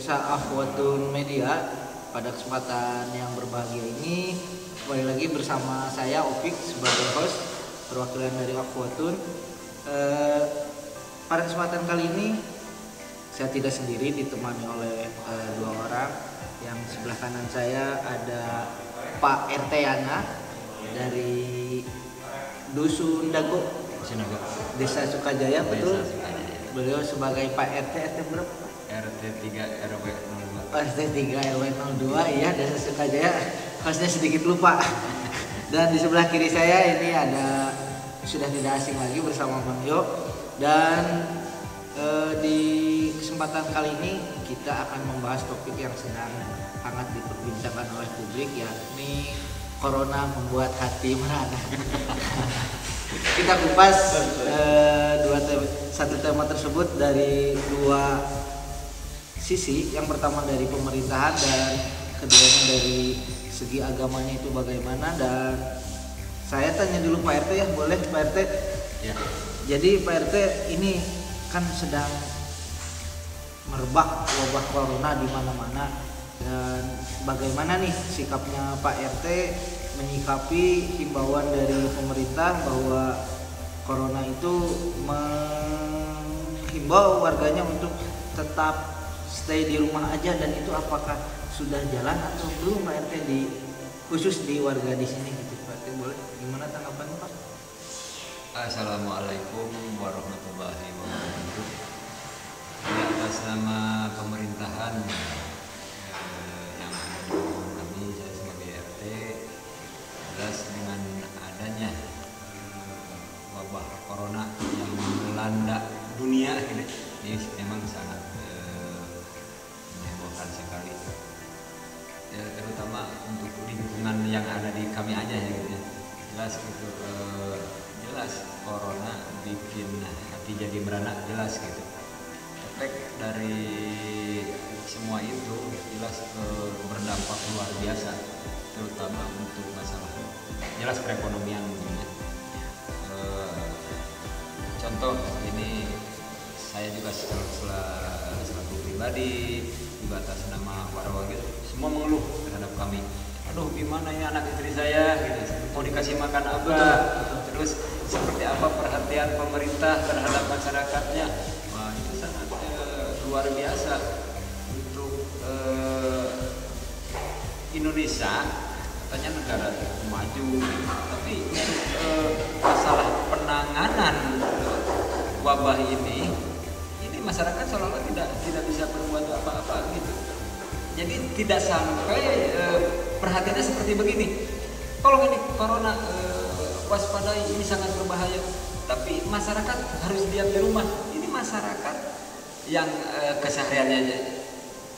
pemirsa Akhwatun Media. Pada kesempatan yang berbahagia ini kembali lagi bersama saya Opik sebagai host perwakilan dari Akhwatun. Pada kesempatan kali ini saya tidak sendiri, ditemani oleh dua orang. Yang sebelah kanan saya ada Pak RT Yana dari Dusun Dago, Desa Sukajaya, betul? Beliau sebagai Pak RT berapa? RT 3 RW 02. RT 3 RW 02 ya, Desa Sukajaya. Hostnya sedikit lupa. Dan di sebelah kiri saya ini ada, sudah tidak asing lagi, bersama Bang Yo. Dan di kesempatan kali ini kita akan membahas topik yang sedang hangat diperbincangkan oleh publik, yakni Corona membuat hati merana. Kita kupas satu tema tersebut dari dua sisi. Yang pertama dari pemerintahan dan keduanya dari segi agamanya itu bagaimana. Dan saya tanya dulu Pak RT ya, boleh Pak RT? Ya. Jadi Pak RT, ini kan sedang merebak wabah corona di mana-mana, dan bagaimana nih sikapnya Pak RT menyikapi himbauan dari pemerintah bahwa corona itu menghimbau warganya untuk tetap stay di rumah aja, dan itu apakah sudah jalan atau belum Pak RT, khusus di warga di sini gitu Pak RT, boleh gimana tanggapannya Pak? Assalamualaikum warahmatullahi wabarakatuh. Di atas nama pemerintahan yang mendukung kami, saya sebagai RT, jelas dengan adanya wabah corona yang melanda dunia ini memang sangat menghebohkan sekali, ya, terutama untuk lingkungan yang ada di kami aja ya, gitu ya. Jelas gitu, jelas corona bikin hati jadi merana, jelas gitu. Efek dari semua itu jelas berdampak luar biasa, terutama untuk masalah jelas perekonomian. Contoh ini, saya juga selaku pribadi juga atas nama warga gitu, semua mengeluh terhadap kami. Aduh, gimana ya anak istri saya gitu, mau dikasih makan apa? Betul. Terus seperti apa perhatian pemerintah terhadap masyarakatnya? Wah, itu sangat luar biasa untuk Indonesia. Katanya negara maju, tapi masalah penanganan wabah ini masyarakat seolah-olah tidak bisa berbuat apa-apa gitu. Jadi tidak sampai perhatiannya seperti begini. Kalau ini corona, waspadai, ini sangat berbahaya. Tapi masyarakat harus diam di rumah. Ini masyarakat yang kesehariannya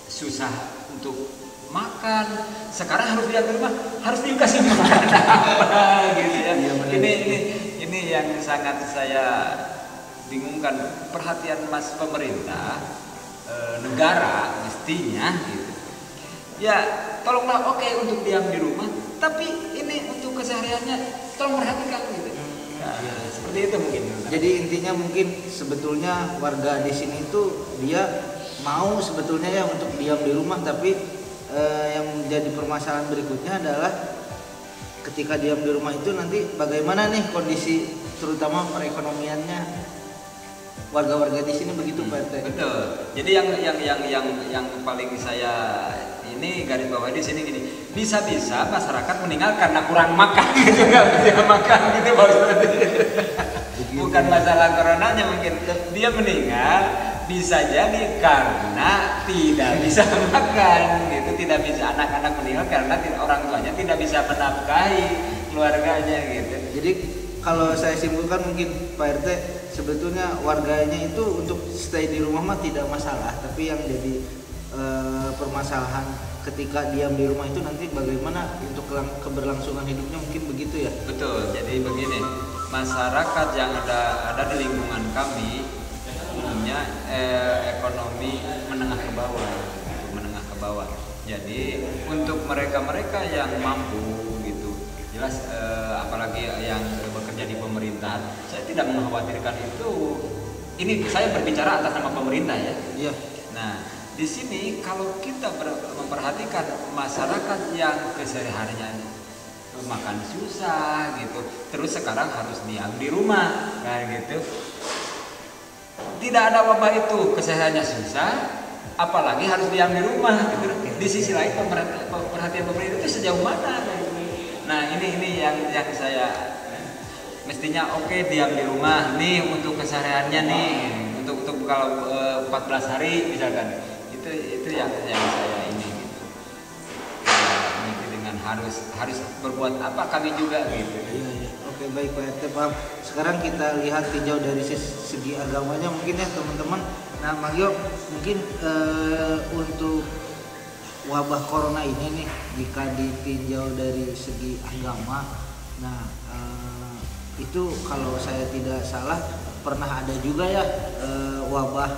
susah untuk makan, sekarang harus diam di rumah, harus dikasih makan apa gitu ya. Ini yang sangat saya bingungkan. Perhatian mas pemerintah, negara mestinya gitu. Ya, tolonglah, oke, untuk diam di rumah, tapi ini untuk kesehariannya tolong perhatikan gitu. Nah, seperti itu mungkin. Jadi intinya mungkin sebetulnya warga di sini tuh dia mau sebetulnya ya untuk diam di rumah, tapi yang menjadi permasalahan berikutnya adalah ketika diam di rumah itu nanti bagaimana nih kondisi terutama perekonomiannya warga-warga di sini, begitu Pak RT. Betul. Jadi yang paling saya ini garis bawah di sini gini, bisa-bisa masyarakat meninggal karena kurang makan gitu, nggak bisa makan gitu Pak Ustaz. Bukan masalah coronanya, mungkin dia meninggal bisa jadi karena tidak bisa makan gitu, tidak bisa, anak-anak meninggal karena orang tuanya tidak bisa menafkahi keluarganya gitu. Jadi kalau saya simpulkan mungkin Pak RT, sebetulnya warganya itu untuk stay di rumah mah tidak masalah, tapi yang jadi permasalahan ketika diam di rumah itu nanti bagaimana untuk keberlangsungan hidupnya, mungkin begitu ya. Betul. Jadi begini, masyarakat yang ada di lingkungan kami umumnya ekonomi menengah ke bawah. Jadi untuk mereka yang mampu gitu, jelas apalagi yang bekerja di pemerintahan, saya tidak mengkhawatirkan itu. Ini saya berbicara atas nama pemerintah ya. Iya. Nah, di sini kalau kita memperhatikan masyarakat yang kesehariannya makan susah gitu, terus sekarang harus diam di rumah, kayak gitu. Tidak ada wabah itu, kesehatannya susah, apalagi harus diam di rumah gitu. Di sisi lain perhatian pemerintah itu sejauh mana? Nah ini yang saya mestinya oke, diam di rumah nih untuk kesehariannya nih, untuk kalau 14 hari misalkan, itu yang saya ini gitu. Dengan harus berbuat apa kami juga gitu. Iya. Oke, baik Pak RT, paham. Sekarang kita lihat tinjau dari segi agamanya mungkin ya teman-teman. Nah Mang Yo, mungkin untuk wabah corona ini nih, jika ditinjau dari segi agama, nah itu kalau saya tidak salah pernah ada juga ya wabah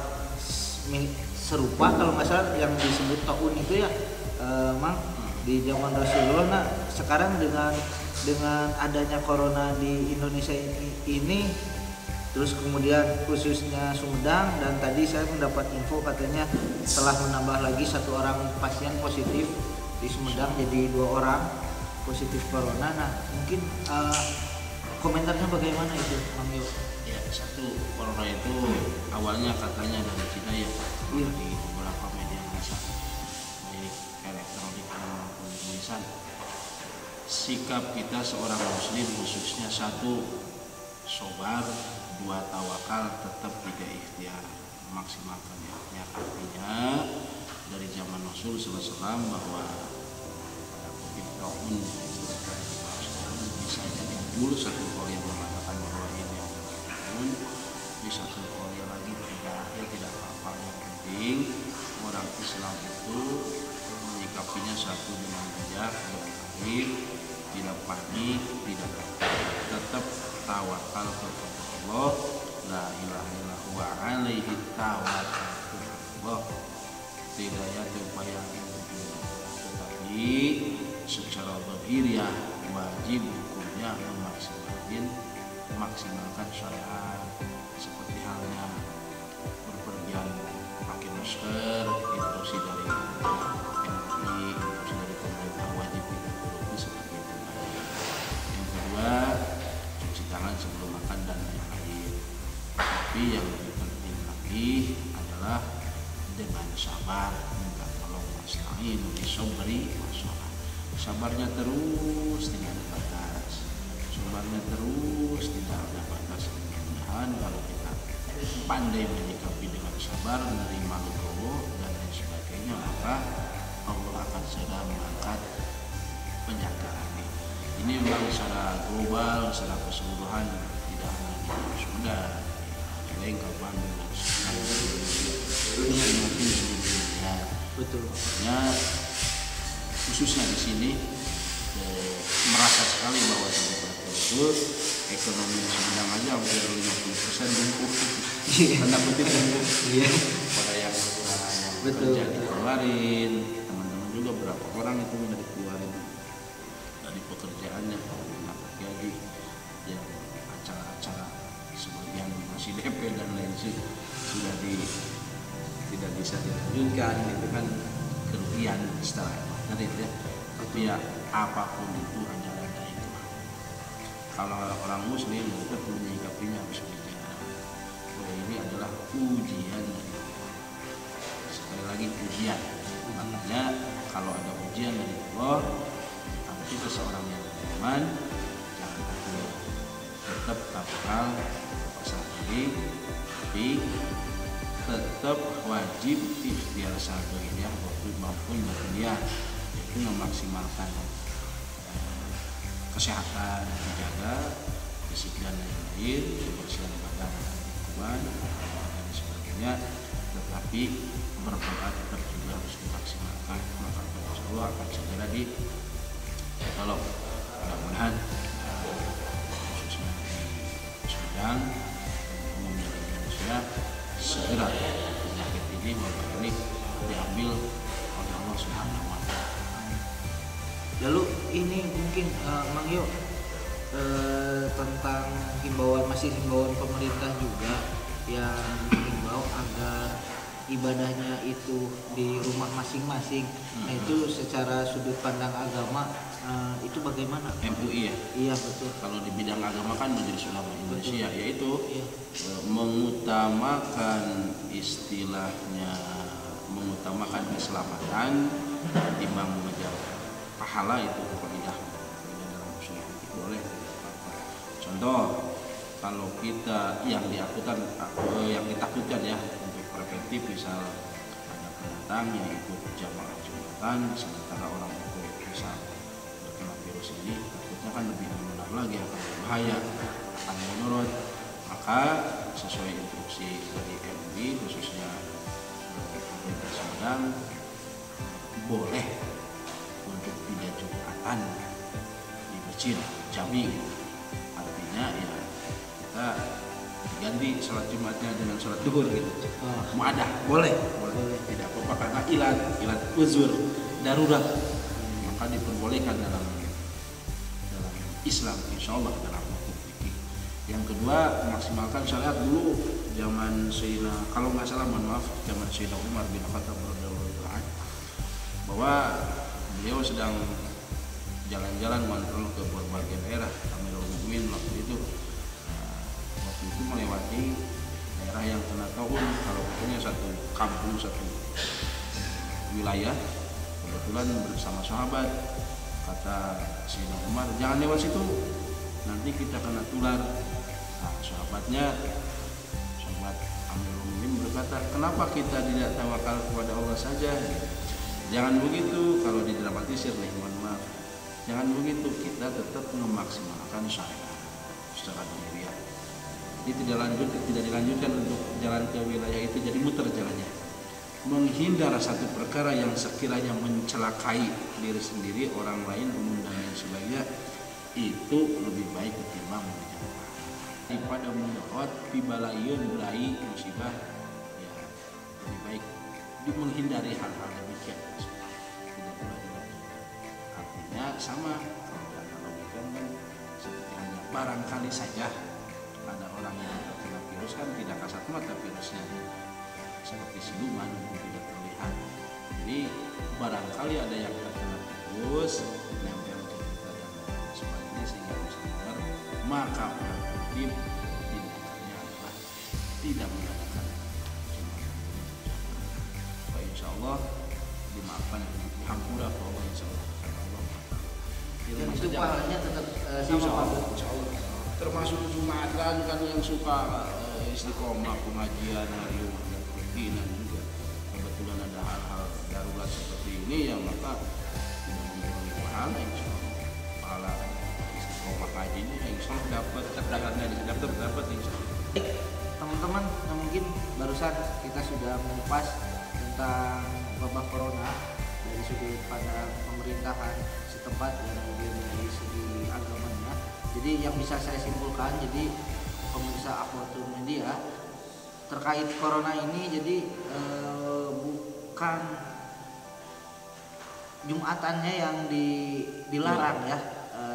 serupa kalau nggak salah yang disebut taun itu ya, Mang, di zaman Rasulullah. Nah sekarang dengan adanya corona di Indonesia ini, terus kemudian khususnya Sumedang, dan tadi saya mendapat info katanya telah menambah lagi 1 orang pasien positif di Sumedang, jadi 2 orang positif corona. Nah mungkin komentarnya bagaimana itu, Mang Yo? Ya, satu, corona itu awalnya katanya dari Cina ya, Iya. di beberapa media massa baik elektronik maupun tulisan. Sikap kita seorang muslim khususnya, 1 sobar, 2 tawakal, tetap 3 ikhtiar, maksimalkan ikhtiar. Artinya dari zaman Rasul SAW bahwa pada COVID taun bisa jadi dulu 1 kali yang mengatakan bahwa ini taun, di 1 kali lagi tidak apa-apa. Yang penting orang Islam itu menyikapinya 1 dengan bijak, berarti tidak panik, tidak takut, tetap tawakal kepada Allah. La ilaha illallah wa alaihi tawakkaltu Allah. Tidak ya upaya itu, tetapi secara zahir wajib hukumnya memaksimalkan syariat, seperti halnya berpergian pakai masker, instruksi dari MUI, instruksi dari pemerintah wajib kita turuti seperti itu. Yang kedua, cuci tangan sebelum makan dan lain-lain. Tapi yang lebih penting lagi adalah dengan sabar, minta tolong, wasta'in bis-sabri was-shalah. Sabarnya terus tidak ada batas, sabarnya terus tidak ada batas. Mudah-mudahan kalau kita pandai menyikapi dengan sabar, menerima legowo dan lain sebagainya, maka Allah akan segera mengangkat penyakit ini. Ini memang secara global, secara keseluruhan, tidak hanya di Sumedang, Lengkap, Bandung, dan seluruh dunia. Betul. Makanya khususnya di sini merasa sekali bahwa betul ekonomi Sumedang aja hampir 50% lumpuh. Tanda kutip lumpuh. Pada yang kerja dikeluarin, teman-teman juga berapa orang itu udah dikeluarin dari pekerjaannya, nggak terjadi yang acara-acara sebagian masih DP dan lain sudah tidak bisa dilanjutkan, itu kan kerugian setelah nanti ya. Tapi ya apapun itu adalah itu. Kalau orang muslim tetap menyikapinya harus bicara bahwa ini adalah ujian dari Allah. Sekali lagi ujian. Makanya kalau ada ujian dari Allah, kalau kita seorang yang beriman, jangan takut, tetap tawakal, pasrah diri, tapi tetap wajib ikhtiar sabarnya maupun batinnya, yaitu memaksimalkan kesehatan, dijaga fisik dan lain-lain, kebersihan badan dan lingkungan dan sebagainya, tetapi berdoa tetap juga harus dimaksimalkan, maka insya Allah akan segera ditolong. Mudah-mudahan khususnya di Sumedang umumnya di Indonesia segera penyakit ini, wabah ini diambil oleh Allah Subhanahu wa Ta'ala. Lalu ini mungkin Mang Yo, tentang himbauan pemerintah juga yang menghimbau agar ibadahnya itu di rumah masing-masing. Nah itu secara sudut pandang agama itu bagaimana? MUI ya. Iya betul. Kalau di bidang agama kan Majelis Ulama Indonesia, yaitu Iya. mengutamakan istilahnya mengutamakan keselamatan ketimbang mengejar pahala. Itu kaidah dalam usul fikih boleh. Contoh, kalau kita yang ditakutkan ya untuk preventif, misal ada pendatang yang ikut jamaah Jumatan sementara orang itu bisa terkena virus ini, takutnya kan lebih benar lagi akan berbahaya, akan menurut. Maka sesuai instruksi dari MUI khususnya pemerintah Sumedang, boleh untuk tidak Jumatan di masjid jami. Artinya ya kita ganti sholat Jumatnya dengan sholat duhur gitu. Muadah boleh, tidak apa-apa karena ilat uzur darurat, maka diperbolehkan dalam Islam, insya Allah dalam hukum fikih. Yang kedua, memaksimalkan syariat. Dulu zaman Sayyidina, kalau nggak salah mohon maaf, zaman Sayyidina Umar bin Khattab radhiyallahu anhu, bahwa beliau sedang jalan-jalan ngontrol ke berbagai daerah, Amirul Mukminin waktu itu. Waktu itu melewati daerah yang kena tahun, kalau punya satu kampung, satu wilayah, kebetulan bersama sahabat, kata Sayyidina Umar, jangan lewat situ, nanti kita kena tular. Nah, sahabat Amirul Mukminin berkata, kenapa kita tidak tawakal kepada Allah saja? Jangan begitu, kalau didramatisir nih, mohon maaf. Jangan begitu, kita tetap memaksimalkan syariat secara duniawi. Jadi tidak dilanjutkan untuk jalan ke wilayah itu, jadi muter jalannya. Menghindar satu perkara yang sekiranya mencelakai diri sendiri, orang lain, umum dan lain sebagainya, itu lebih baik ketimbang menjauh. Daripada mendapat pibalayun berai musibah, ya lebih baik menghindari hal-hal demikian. Tidak boleh dilakukan. Artinya sama, kalau dianalogikan kan seperti hanya barangkali saja ada orang yang terkena virus, kan tidak kasat mata virusnya, seperti siluman yang tidak terlihat. Jadi barangkali ada yang terkena virus nempel ke kita dan sebagainya sehingga bisa benar, maka preventif tindakannya adalah tidak mengadakan jumatan. Insya Allah dimaafkan dan dihampura Allah, insya Allah. Dan itu pahalanya tetap sama Pak. Insya Allah. Termasuk Jumatan kan yang suka istiqomah pengajian hari Jumat dan rutinan juga. Kebetulan ada hal-hal darurat seperti ini, yang maka tidak mengurangi pahala, insya Allah. Pahala istiqomah ngaji ini insya Allah dapat, dapat insya Allah. Teman-teman, mungkin barusan kita sudah mengupas tentang wabah corona dari sudut pandang pemerintahan setempat dan kemudian dari segi agamanya. Jadi yang bisa saya simpulkan, jadi pemirsa Akhwatul Media, terkait corona ini, jadi bukan Jumatannya yang dilarang ya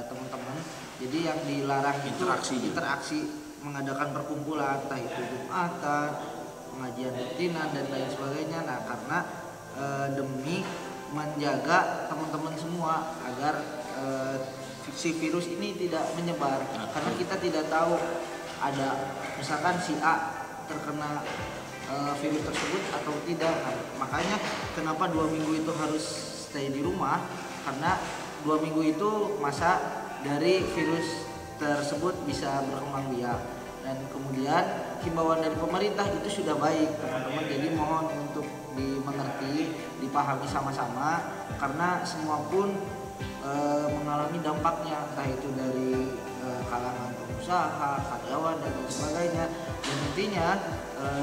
teman-teman. Jadi yang dilarang itu interaksi, mengadakan perkumpulan, entah itu Jumatan, pengajian rutinan dan lain sebagainya. Nah, karena demi menjaga teman-teman semua agar si virus ini tidak menyebar, karena kita tidak tahu ada misalkan si A terkena virus tersebut atau tidak. Nah, makanya kenapa 2 minggu itu harus stay di rumah, karena 2 minggu itu masa dari virus tersebut bisa berkembang biak. Dan kemudian himbauan dari pemerintah itu sudah baik teman-teman, jadi mohon untuk dimengerti, dipahami sama-sama, karena semua pun mengalami dampaknya, entah itu dari kalangan pengusaha, karyawan dan lain sebagainya. Dan intinya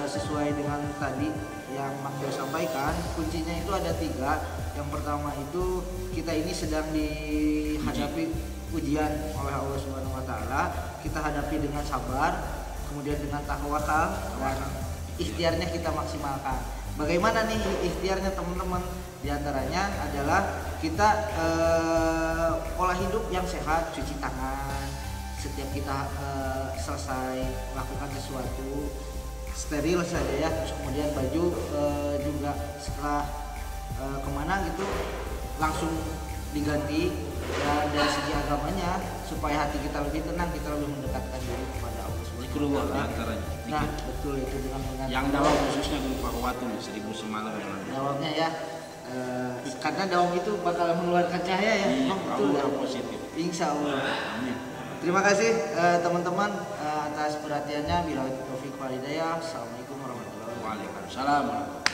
sesuai dengan tadi yang Mang Jo sampaikan, kuncinya itu ada 3. Yang pertama itu kita ini sedang dihadapi ujian oleh Allah Subhanahu Wa Taala. Kita hadapi dengan sabar, kemudian dengan tawakal, dan ikhtiarnya kita maksimalkan. Bagaimana nih ikhtiarnya teman-teman? Di antaranya adalah kita pola hidup yang sehat, cuci tangan setiap kita selesai melakukan sesuatu, steril saja ya. Terus kemudian baju juga setelah kemana gitu langsung diganti. Dan dari segi agamanya supaya hati kita lebih tenang, kita lebih mendekatkan diri kepada Allah Subhanahu wa Ta'ala. Diantaranya. Nah betul itu dengan Yang dawam khususnya di Pakuwatu 1000 semalam yang lalu. dawamnya ya, karena dawam itu bakal mengeluarkan cahaya ya. Betul ya. Positif. Insya Allah. Amin. Terima kasih teman-teman atas perhatiannya. Bila taufiq wal hidayah. Assalamualaikum warahmatullahi wabarakatuh. Waalaikumsalam.